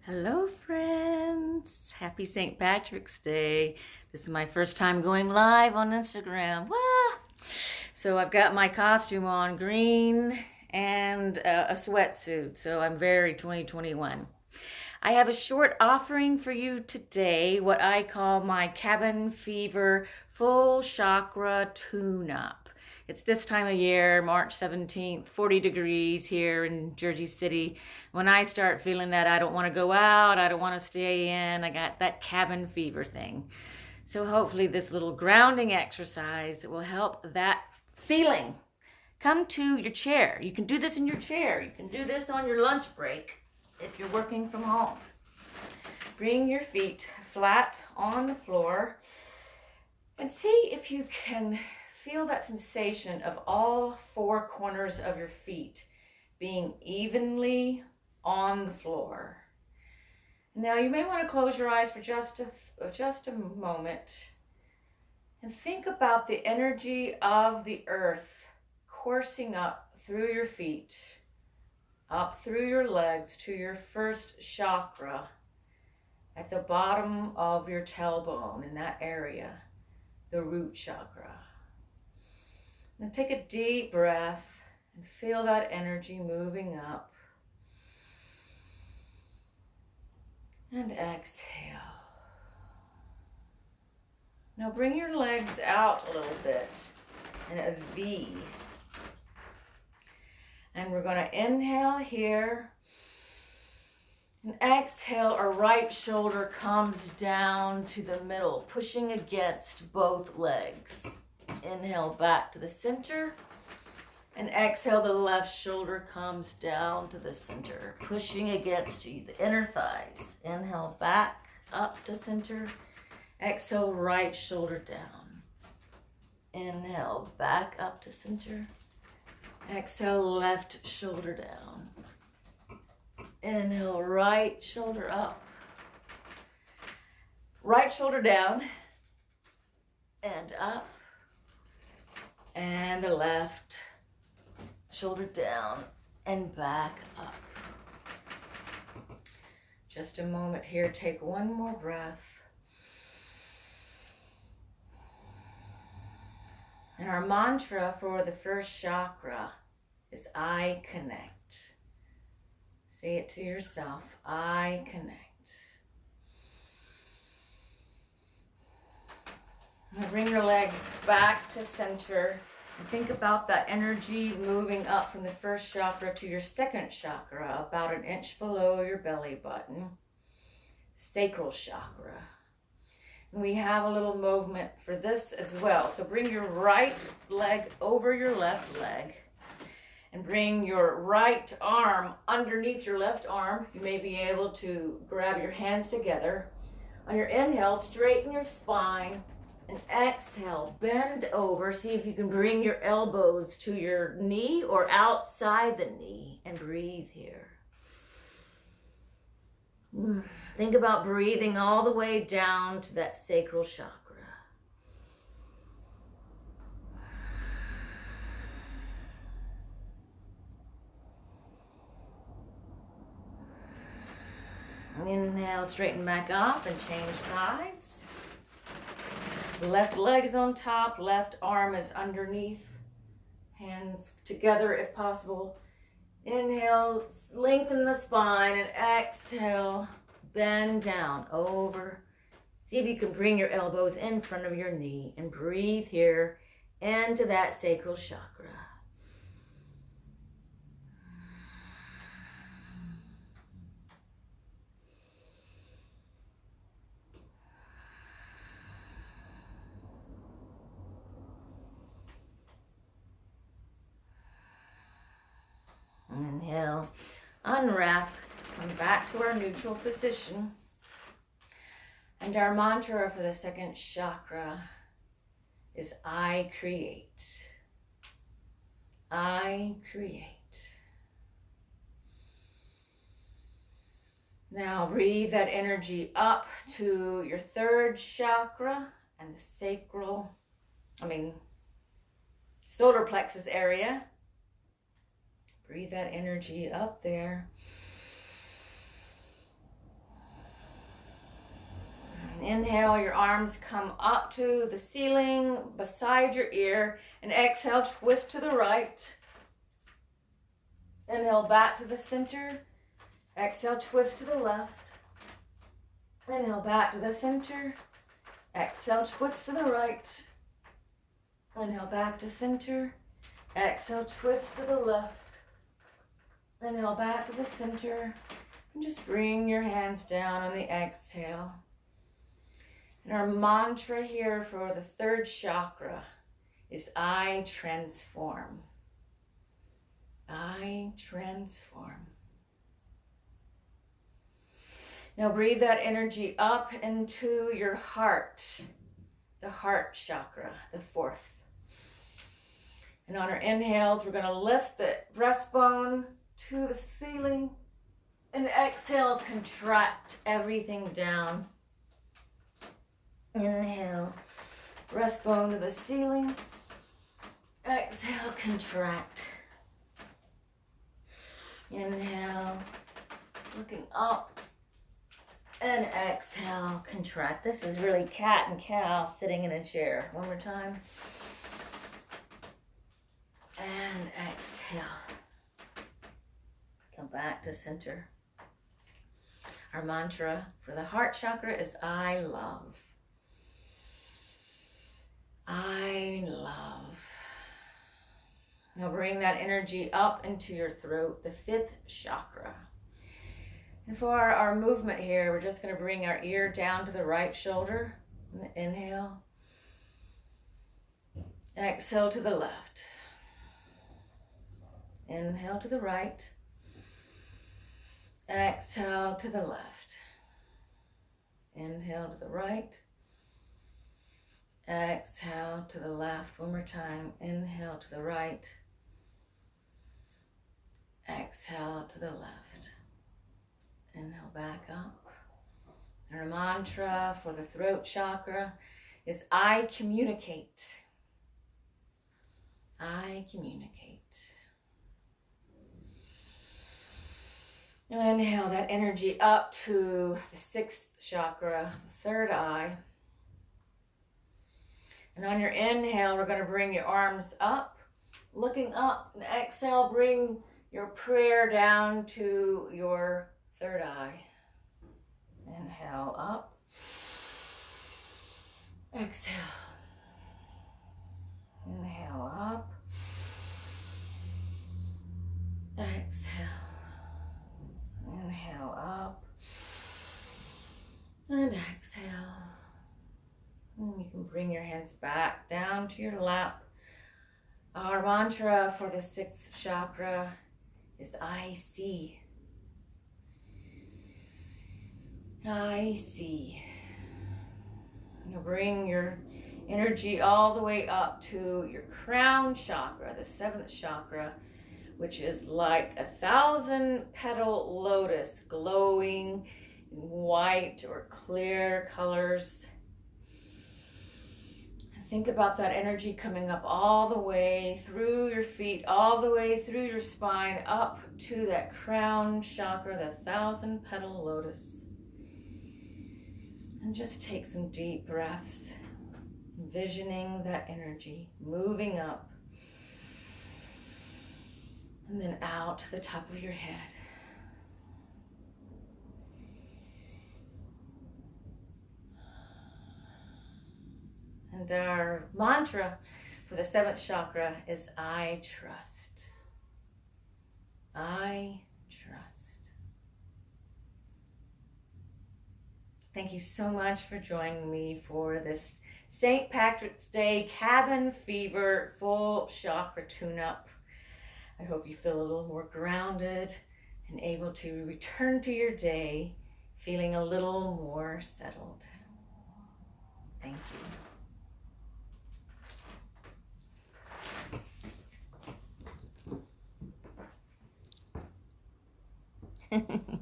Hello, friends. Happy St. Patrick's Day. This is my first time going live on Instagram. Wah! So I've got my costume on, green, and a sweatsuit. So I'm very 2021. I have a short offering for you today, what I call my cabin fever full chakra tune-up. It's this time of year, March 17th, 40 degrees here in Jersey City. When I start feeling that I don't want to go out, I don't want to stay in, I got that cabin fever thing. So hopefully this little grounding exercise will help that feeling come to your chair. You can do this in your chair. You can do this on your lunch break if you're working from home. Bring your feet flat on the floor and see if you can feel that sensation of all four corners of your feet being evenly on the floor. Now you may want to close your eyes for just a moment and think about the energy of the earth coursing up through your feet, up through your legs to your first chakra at the bottom of your tailbone, in that area, the root chakra. Now take a deep breath and feel that energy moving up. And exhale. Now bring your legs out a little bit in a V. And we're going to inhale here. And exhale, our right shoulder comes down to the middle, pushing against both legs. Inhale back to the center. And exhale, the left shoulder comes down to the center, pushing against the inner thighs. Inhale back up to center. Exhale, right shoulder down. Inhale back up to center. Exhale, left shoulder down. Inhale, right shoulder up. Right shoulder down and up. And the left shoulder down and back up. Just a moment here. Take one more breath. And our mantra for the first chakra is I connect. Say it to yourself. I connect. Now bring your legs back to center. And think about that energy moving up from the first chakra to your second chakra, about an inch below your belly button, sacral chakra. And we have a little movement for this as well. So bring your right leg over your left leg and bring your right arm underneath your left arm. You may be able to grab your hands together. On your inhale, straighten your spine. And exhale, bend over. See if you can bring your elbows to your knee or outside the knee and breathe here. Think about breathing all the way down to that sacral chakra. Inhale, straighten back up and change sides. Left leg is on top, left arm is underneath. Hands together if possible. Inhale, lengthen the spine, and exhale, bend down over. See if you can bring your elbows in front of your knee and breathe here into that sacral chakra. Inhale, unwrap, come back to our neutral position. And our mantra for the second chakra is I create. I create. Now breathe that energy up to your third chakra and the solar plexus area. Breathe that energy up there. Inhale, your arms come up to the ceiling beside your ear. And exhale, twist to the right. Inhale, back to the center. Exhale, twist to the left. Inhale, back to the center. Exhale, twist to the right. Inhale, back to center. Exhale, twist to the left. Inhale, back to the center. And just bring your hands down on the exhale. And our mantra here for the third chakra is I transform. I transform. Now breathe that energy up into your heart, the heart chakra, the fourth. And on our inhales, we're going to lift the breastbone to the ceiling. And exhale, contract everything down. Inhale, breastbone to the ceiling. Exhale, contract. Inhale, looking up. And exhale, contract. This is really cat and cow sitting in a chair. One more time. And exhale. Come back to center. Our mantra for the heart chakra is I love. I love. Now bring that energy up into your throat, the fifth chakra. And for our movement here, we're just going to bring our ear down to the right shoulder. Inhale. Exhale to the left. Inhale to the right. Exhale to the left. Inhale to the right. Exhale to the left. One more time. Inhale to the right. Exhale to the left. Inhale back up. And our mantra for the throat chakra is I communicate. I communicate. And inhale that energy up to the sixth chakra, the third eye. And on your inhale, we're going to bring your arms up, looking up. And exhale, bring your prayer down to your third eye. Inhale up. Exhale. Inhale up. Exhale. Inhale up. And exhale. And you can bring your hands back down to your lap. Our mantra for the sixth chakra is I see. I see. Now bring your energy all the way up to your crown chakra, the seventh chakra, which is like 1,000-petal lotus, glowing in white or clear colors. Think about that energy coming up all the way through your feet, all the way through your spine, up to that crown chakra, the 1,000-petal lotus. And just take some deep breaths, envisioning that energy moving up and then out to the top of your head. And our mantra for the seventh chakra is I trust. I trust. Thank you so much for joining me for this St. Patrick's Day cabin fever full chakra tune-up. I hope you feel a little more grounded and able to return to your day feeling a little more settled. Thank you.